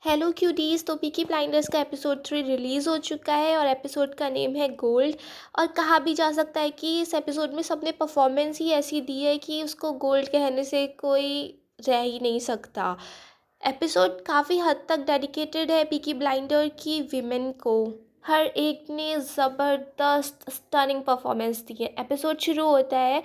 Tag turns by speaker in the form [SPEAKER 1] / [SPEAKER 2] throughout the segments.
[SPEAKER 1] Hello cuties. तो Peaky blinders का episode 3 release हो चुका है और एपिसोड का नेम है गोल्ड। और कहा भी जा सकता है कि इस एपिसोड में सबने परफॉर्मेंस ही ऐसी दी है कि उसको गोल्ड कहने से कोई रह ही नहीं सकता। एपिसोड काफ़ी हद तक डेडिकेटेड है पीकी ब्लाइंडर की विमेन को। हर एक ने ज़बरदस्त स्टनिंग परफॉर्मेंस दी है। एपिसोड शुरू होता है,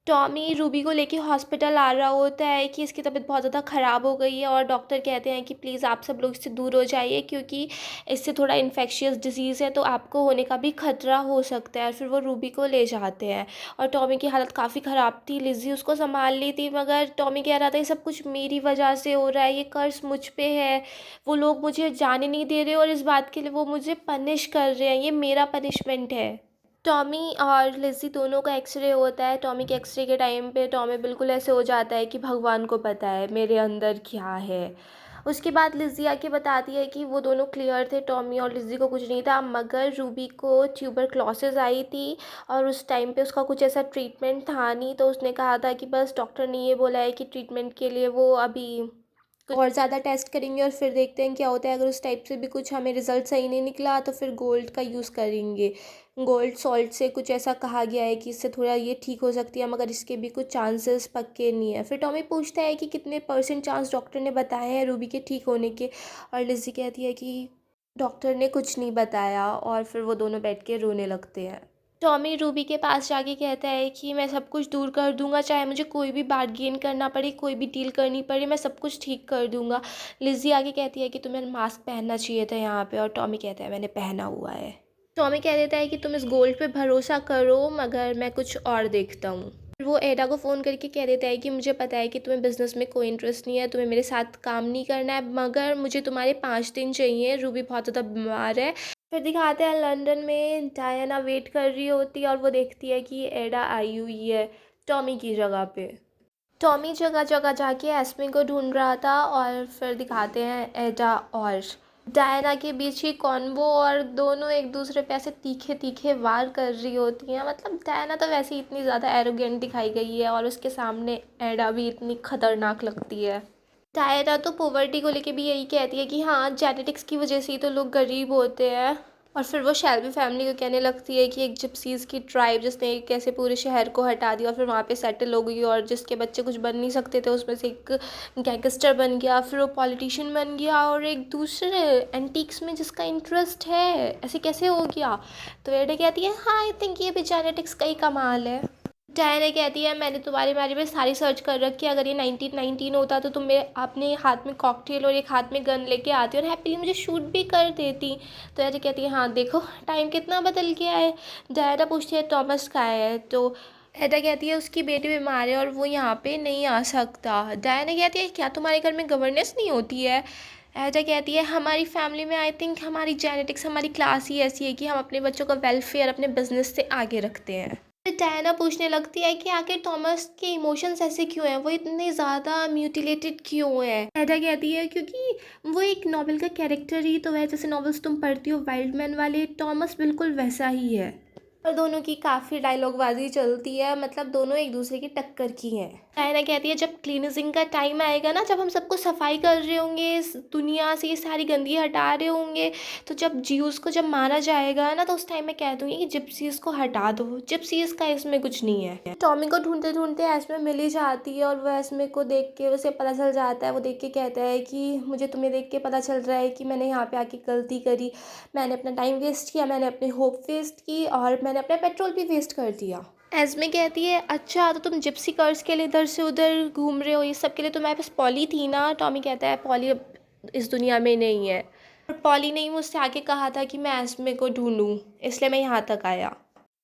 [SPEAKER 1] टॉमी रूबी को लेके हॉस्पिटल आ रहा होता है कि इसकी तबीयत बहुत ज़्यादा ख़राब हो गई है और डॉक्टर कहते हैं कि प्लीज़ आप सब लोग इससे दूर हो जाइए क्योंकि इससे थोड़ा इन्फेक्शियस डिजीज़ है तो आपको होने का भी खतरा हो सकता है। फिर वो रूबी को ले जाते हैं और टॉमी की हालत काफ़ी ख़राब थी। लिज़ी उसको संभाल ली थी मगर टॉमी कह रहा था ये सब कुछ मेरी वजह से हो रहा है, ये कर्ज मुझ पे है, वो लोग मुझे जाने नहीं दे रहे और इस बात के लिए वो मुझे पनिश कर रहे हैं, ये मेरा पनिशमेंट है। टॉमी और लिज़ी दोनों का एक्सरे होता है। टॉमी के एक्सरे के टाइम पे टॉमी बिल्कुल ऐसे हो जाता है कि भगवान को पता है मेरे अंदर क्या है। उसके बाद लिज़ी आके बताती है कि वो दोनों क्लियर थे, टॉमी और लिज़ी को कुछ नहीं था मगर रूबी को ट्यूबरक्लोसिस आई थी और उस टाइम पे उसका कुछ ऐसा ट्रीटमेंट था नहीं। तो उसने कहा था कि बस डॉक्टर ने ये बोला है कि ट्रीटमेंट के लिए वो अभी और ज़्यादा टेस्ट करेंगे और फिर देखते हैं क्या होता है। अगर उस टाइप से भी कुछ हमें रिज़ल्ट सही नहीं निकला तो फिर गोल्ड का यूज़ करेंगे। गोल्ड सॉल्ट से कुछ ऐसा कहा गया है कि इससे थोड़ा ये ठीक हो सकती है मगर इसके भी कुछ चांसेस पक्के नहीं है। फिर टॉमी पूछता है कि कितने % चांस डॉक्टर ने बताए हैं रूबी के ठीक होने के और लिज़ी कहती है कि डॉक्टर ने कुछ नहीं बताया और फिर वो दोनों बैठ के रोने लगते हैं। टॉमी रूबी के पास जाके कहता है कि मैं सब कुछ दूर कर दूंगा, चाहे मुझे कोई भी बार्गेन करना पड़े, कोई भी डील करनी पड़े, मैं सब कुछ ठीक कर दूंगा। लिज़ी आके कहती है कि तुम्हें मास्क पहनना चाहिए था यहाँ पे और टॉमी कहता है मैंने पहना हुआ है। टॉमी कह देता है कि तुम इस गोल्ड पे भरोसा करो मगर मैं कुछ और देखता हूँ। वो एडा को फ़ोन करके कह देता है कि मुझे पता है कि तुम्हें बिज़नेस में कोई इंटरेस्ट नहीं है, तुम्हें मेरे साथ काम नहीं करना है मगर मुझे तुम्हारे 5 दिन चाहिए, रूबी बहुत ज़्यादा बीमार है। फिर दिखाते हैं लंदन में डायना वेट कर रही होती है और वो देखती है कि एडा आई हुई है टॉमी की जगह पे। टॉमी जगह जगह जाके एस्मी को ढूंढ रहा था और फिर दिखाते हैं एडा और डायना के बीच ही कॉन्वो और दोनों एक दूसरे पे ऐसे तीखे तीखे वार कर रही होती हैं। मतलब डायना तो वैसे ही इतनी ज़्यादा एरोगेंट दिखाई गई है और उसके सामने एडा भी इतनी खतरनाक लगती है। डायना तो पॉवर्टी को लेके भी यही कहती है कि हाँ जेनेटिक्स की वजह से ही तो लोग गरीब होते हैं। और फिर वो शेल्बी फैमिली को कहने लगती है कि एक जिप्सीज़ की ट्राइब जिसने कैसे पूरे शहर को हटा दिया और फिर वहाँ पे सेटल हो गई और जिसके बच्चे कुछ बन नहीं सकते थे उसमें से एक गैंगस्टर बन गया, फिर वो पॉलिटिशियन बन गया और एक दूसरे एंटीक्स में जिसका इंटरेस्ट है, ऐसे कैसे हो गया। तो एडा कहती है हाँ आई थिंक ये भी जेनेटिक्स का ही कमाल है। डायना कहती है मैंने तुम्हारे बारे में सारी सर्च कर रखी है, अगर ये 1919 होता तो तुम मेरे अपने हाथ में कॉकटेल और एक हाथ में गन लेके आती और हैप्पीली मुझे शूट भी कर देती। तो ऐसे कहती है हाँ देखो टाइम कितना बदल गया है। डायना पूछती है टॉमस कहाँ है, तो एडा कहती है उसकी बेटी बीमार है और वो यहाँ पे नहीं आ सकता। डायना कहती है क्या तुम्हारे घर में गवर्नेंस नहीं होती है। एडा कहती है हमारी फैमिली में आई थिंक हमारी जेनेटिक्स हमारी क्लास ही ऐसी है कि हम अपने बच्चों का वेलफेयर अपने बिजनेस से आगे रखते हैं। फिर डायना पूछने लगती है कि आखिर थॉमस के इमोशंस ऐसे क्यों हैं, वो इतने ज़्यादा म्यूटिलेटेड क्यों है। एडा कहती है क्योंकि वो एक नॉवल का कैरेक्टर ही तो है, जैसे नॉवेल्स तुम पढ़ती हो वाइल्ड मैन वाले, थॉमस बिल्कुल वैसा ही है। और दोनों की काफ़ी डायलॉगबाजी चलती है, मतलब दोनों एक दूसरे की टक्कर की हैं। डायना कहती है जब क्लीनिजिंग का टाइम आएगा ना, जब हम सबको सफाई कर रहे होंगे, इस दुनिया से ये सारी गंदगी हटा रहे होंगे, तो जब ज्यूस को जब मारा जाएगा ना तो उस टाइम मैं कह दूँगी कि जिप्सीज़ को हटा दो, जिप्सीज़ का इसमें कुछ नहीं है। टॉमी को ढूंढते ढूंढते एस्मे मिल ही जाती है और वह एस्मे को देख के उसे पता चल जाता है। वो देख के कहता है कि मुझे तुम्हें देख के पता चल रहा है कि मैंने यहाँ पे आके गलती करी, मैंने अपना टाइम वेस्ट किया, मैंने अपनी होप वेस्ट की और मैंने अपना पेट्रोल भी वेस्ट कर दिया। एस्मे कहती है अच्छा तो तुम जिप्सी कर्स के लिए इधर से उधर घूम रहे हो, ये सब के लिए तुम्हारे पास पॉली थी ना। टॉमी कहता है पॉली अब इस दुनिया में नहीं है और पॉली ने ही मुझसे आके कहा था कि मैं एस्मे को ढूंढूं, इसलिए मैं यहाँ तक आया।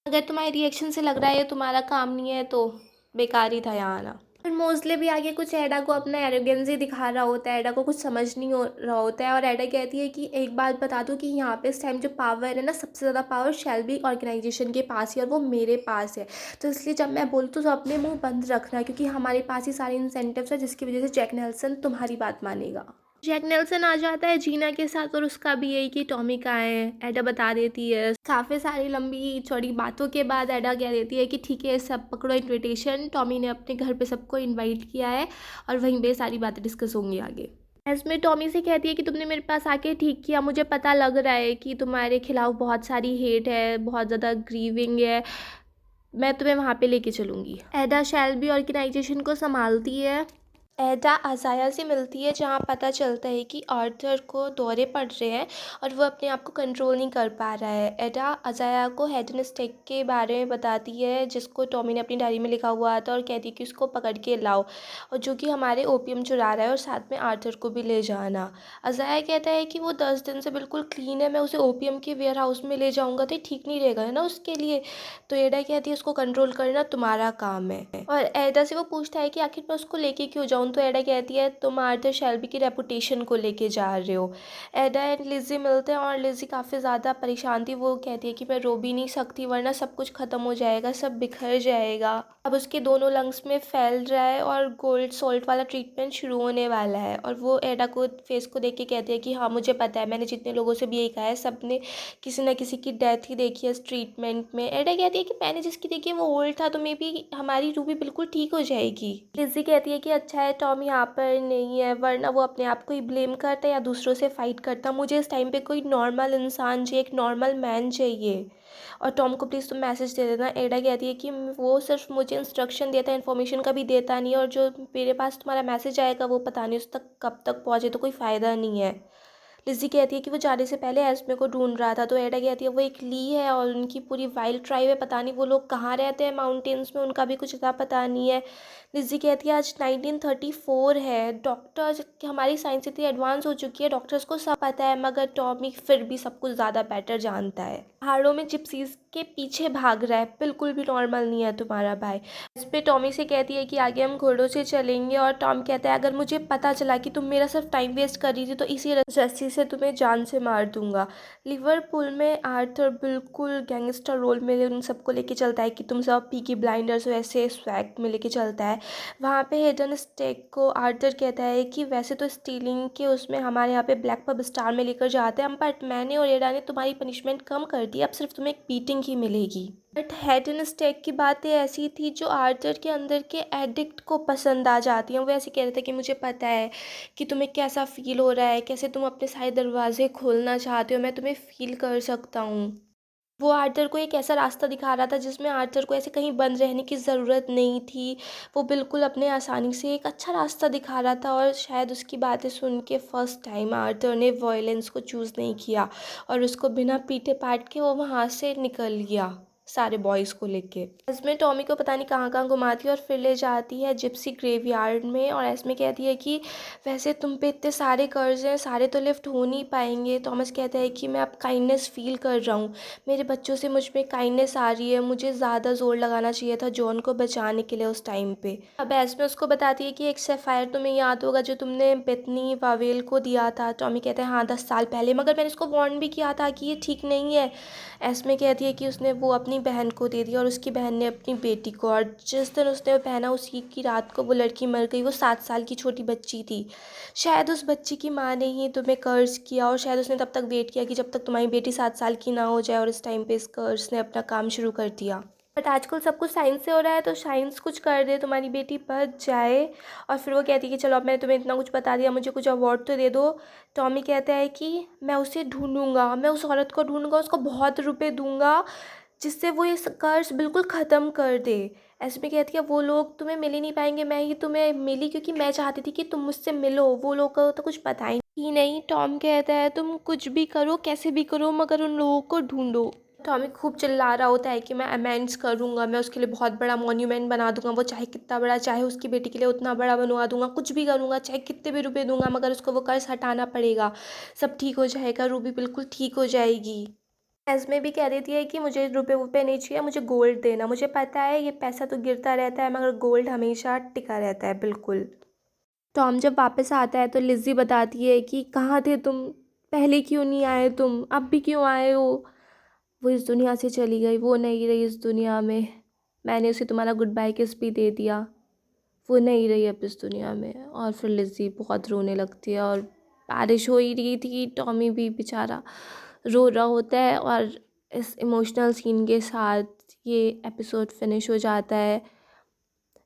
[SPEAKER 1] अगर तुम्हारे रिएक्शन से लग रहा है ये तुम्हारा काम नहीं है तो बेकार ही था यहाँ आना। और मोस्टली भी आगे कुछ एडा को अपना एरोगेंस ही दिखा रहा होता है, एडा को कुछ समझ नहीं हो रहा होता है और एडा कहती है कि एक बात बता दूं कि यहाँ पे इस टाइम जो पावर है ना, सबसे ज़्यादा पावर शेल्बी ऑर्गेनाइजेशन के पास ही और वो मेरे पास है। तो इसलिए जब मैं बोलूँ तो अपने मुंह बंद रखना क्योंकि हमारे पास ही सारे इंसेंटिव्स है जिसकी वजह से जैक नेल्सन तुम्हारी बात मानेगा। जैक नेल्सन आ जाता है जीना के साथ और उसका भी यही कि टॉमी कहाँ है, एडा बता देती है। काफ़ी सारी लंबी चौड़ी बातों के बाद एडा कह देती है कि ठीक है सब पकड़ो इनविटेशन, टॉमी ने अपने घर पे सबको इनवाइट किया है और वहीं पे सारी बातें डिस्कस होंगी आगे। एस्मे टॉमी से कहती है कि तुमने मेरे पास आके ठीक किया, मुझे पता लग रहा है कि तुम्हारे खिलाफ बहुत सारी हेट है, बहुत ज़्यादा ग्रीविंग है, मैं तुम्हें वहाँ पे लेके चलूँगी। एडा शेल्बी ऑर्गेनाइजेशन को संभालती है। एडा अजाया से मिलती है जहाँ पता चलता है कि आर्थर को दौरे पड़ रहे हैं और वो अपने आप को कंट्रोल नहीं कर पा रहा है। एडा अजाया को हेडन स्टेक के बारे में बताती है जिसको टॉमी ने अपनी डायरी में लिखा हुआ था और कहती है कि उसको पकड़ के लाओ, और जो कि हमारे ओपियम चुरा रहा है, और साथ में आर्थर को भी ले जाना। अजाया कहता है कि वो 10 दिन से बिल्कुल क्लीन है, मैं उसे ओपियम के वेयर हाउस में ले जाऊँगा तो ये ठीक नहीं रहेगा है ना उसके लिए। तो एडा कहती है उसको कंट्रोल करना तुम्हारा काम है, और एडा से वो पूछता है कि आखिर मैं उसको लेके क्यों जाऊँ। तो एडा कहती है तुम आर्थर शेल्बी की रेपुटेशन को लेके जा रहे हो। एडा एंड लिज़ी मिलते हैं और लिज़ी काफ़ी ज़्यादा परेशान थी, वो कहती है कि मैं रो भी नहीं सकती वरना सब कुछ ख़त्म हो जाएगा, सब बिखर जाएगा। अब उसके दोनों लंग्स में फैल रहा है और गोल्ड सॉल्ट वाला ट्रीटमेंट शुरू होने वाला है, और वो एडा को फेस को देख के कहती है कि हाँ मुझे पता है, मैंने जितने लोगों से भी यही कहा है सब ने किसी न किसी की डेथ ही देखी है इस ट्रीटमेंट में। एडा कहती है कि मैंने जिसकी देखी है वो ओल्ड था, तो मे बी हमारी रूबी बिल्कुल ठीक हो जाएगी। लिज़ी कहती है कि अच्छा है टॉम यहाँ पर नहीं है, वरना वो अपने आप को ही ब्लेम करता या दूसरों से फाइट करता। मुझे इस टाइम पे कोई नॉर्मल इंसान चाहिए, एक नॉर्मल मैन चाहिए, और टॉम को प्लीज़ तुम मैसेज दे देना। एडा कहती है कि वो सिर्फ मुझे इंस्ट्रक्शन देता है, इन्फॉर्मेशन कभी देता नहीं है, और जो मेरे पास तुम्हारा मैसेज आएगा वो पता नहीं उस तक कब तक पहुँचे, तो कोई फ़ायदा नहीं है। लिज़ी कहती है कि वो जाने से पहले एस्मे को ढूंढ रहा था। तो एडा कहती है वो एक ली है और उनकी पूरी वाइल्ड ट्राइब है, पता नहीं वो लोग कहाँ रहते हैं माउंटेन्स में, उनका भी कुछ अता पता नहीं है। लिज़ी कहती है आज 1934 है, डॉक्टर्स, हमारी साइंस इतनी एडवांस हो चुकी है, डॉक्टर्स को सब पता है, मगर टॉमी फिर भी सब कुछ ज़्यादा बेटर जानता है। पहाड़ों में जिप्सीज के पीछे भाग रहा है, बिल्कुल भी नॉर्मल नहीं है तुम्हारा भाई। इस पे टॉमी से कहती है कि आगे हम घोड़ों से चलेंगे, और टॉम कहता है अगर मुझे पता चला कि तुम मेरा सिर्फ टाइम वेस्ट कर रही थी तो इसी रस्सी से तुम्हें जान से मार दूंगा। लिवरपूल में आर्थर बिल्कुल गैंगस्टर रोल में उन सबको लेके चलता है कि तुम सब पीकी ब्लाइंडर्स हो, ऐसे स्वैग में लेके चलता है। वहाँ पे हेडन स्टेक को आर्थर कहता है कि वैसे तो स्टीलिंग के उसमें हमारे यहाँ पे ब्लैक पब स्टार में लेकर जाते हैं हम, बट मैंने और एडा ने तुम्हारी पनिशमेंट कम कर दी, अब सिर्फ तुम्हें एक बीटिंग ही मिलेगी। बट हेडन स्टेक की बातें ऐसी थी जो आर्थर के अंदर के एडिक्ट को पसंद आ जाती हैं। वो ऐसे कह रहे थे कि मुझे पता है कि तुम्हें कैसा फील हो रहा है, कैसे तुम अपने सारे दरवाजे खोलना चाहते हो, मैं तुम्हें फील कर सकता हूँ। वो आर्थर को एक ऐसा रास्ता दिखा रहा था जिसमें आर्थर को ऐसे कहीं बंद रहने की ज़रूरत नहीं थी, वो बिल्कुल अपने आसानी से एक अच्छा रास्ता दिखा रहा था, और शायद उसकी बातें सुन के फर्स्ट टाइम आर्थर ने वॉयलेंस को चूज़ नहीं किया और उसको बिना पीटे पाट के वो वहाँ से निकल गया सारे बॉयज़ को लेके। एस्मे टॉमी को पता नहीं कहाँ कहाँ घुमाती है और फिर ले जाती है जिप्सी ग्रेवयार्ड में, और एस्मे कहती है कि वैसे तुम पे इतने सारे कर्ज हैं, सारे तो लिफ्ट हो नहीं पाएंगे। थॉमस कहता है कि मैं अब काइंडनेस फील कर रहा हूँ, मेरे बच्चों से मुझ में काइंडनेस आ रही है, मुझे ज़्यादा जोर लगाना चाहिए था जॉन को बचाने के लिए उस टाइम पे। अब एस्मे उसको बताती है कि एक सैफायर तुम्हें याद होगा जो तुमने बेथनी वावेल को दिया था। टॉमी कहता है हाँ 10 साल पहले, मगर मैंने उसको वार्न भी किया था कि ये ठीक नहीं है। एस्मे कहती है कि उसने वो अपनी बहन को दे दिया और उसकी बहन ने अपनी बेटी को, और जिस दिन उसने वो पहना उसी की रात को वो लड़की मर गई। वो 7 साल की छोटी बच्ची थी, शायद उस बच्ची की माँ ने ही तुम्हें कर्ज किया, और शायद उसने तब तक वेट किया कि जब तक तुम्हारी बेटी 7 साल की ना हो जाए, और इस टाइम पे इस कर्ज ने अपना काम शुरू कर दिया। बट आजकल सब कुछ साइंस से हो रहा है, तो साइंस कुछ कर दे, तुम्हारी बेटी बच जाए। और फिर वो कहती है कि चलो अब मैंने तुम्हें इतना कुछ बता दिया, मुझे कुछ अवार्ड तो दे दो। टॉमी कहता है कि मैं उसे ढूंढूंगा, मैं उस औरत को ढूंढूंगा, उसको बहुत रुपए दूंगा जिससे वो ये कर्ज बिल्कुल ख़त्म कर दे। ऐसे में कहती है वो लोग तुम्हें मिल ही नहीं पाएंगे, मैं ही तुम्हें मिली क्योंकि मैं चाहती थी कि तुम मुझसे मिलो, वो लोग को तो कुछ पता ही नहीं। टॉम कहता है तुम कुछ भी करो, कैसे भी करो, मगर उन लोगों को ढूंढो। टॉमी खूब चिल्ला रहा होता है कि मैं अमेंड्स करूँगा, मैं उसके लिए बहुत बड़ा मॉन्यूमेंट बना दूंगा, वो चाहे कितना बड़ा, चाहे उसकी बेटी के लिए उतना बड़ा बनवा दूंगा, कुछ भी करूँगा, चाहे कितने भी रुपए दूंगा, मगर उसको वो कर्ज हटाना पड़ेगा, सब ठीक हो जाएगा, रूबी बिल्कुल ठीक हो जाएगी। एस्मे भी कह देती है कि मुझे रुपए वुपए नहीं चाहिए, मुझे गोल्ड देना, मुझे पता है ये पैसा तो गिरता रहता है मगर गोल्ड हमेशा टिका रहता है बिल्कुल। टॉम जब वापस आता है तो लिज़ी बताती है कि कहाँ थे तुम, पहले क्यों नहीं आए तुम, अब भी क्यों आए हो। वो इस दुनिया से चली गई, वो नहीं रही इस दुनिया में, मैंने उसे तुम्हारा गुड बाय किस भी दे दिया, वो नहीं रही अब इस दुनिया में। और फिर लिज़ी बहुत रोने लगती है, और बारिश हो ही रही थी, टॉमी भी बेचारा रो रहा होता है, और इस इमोशनल सीन के साथ ये एपिसोड फिनिश हो जाता है।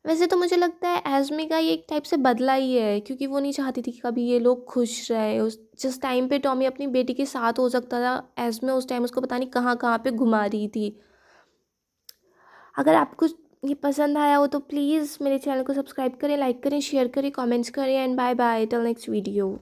[SPEAKER 1] वैसे तो मुझे लगता है एज़मी का ये एक टाइप से बदला ही है, क्योंकि वो नहीं चाहती थी कि कभी ये लोग खुश रहे। उस जिस टाइम पे टॉमी अपनी बेटी के साथ हो सकता था, एज़मी उस टाइम उसको पता नहीं कहाँ-कहाँ पे घुमा रही थी। अगर आपको ये पसंद आया हो तो प्लीज़ मेरे चैनल को सब्सक्राइब करें, लाइक करें, शेयर करें, कमेंट्स करें and bye bye till next video.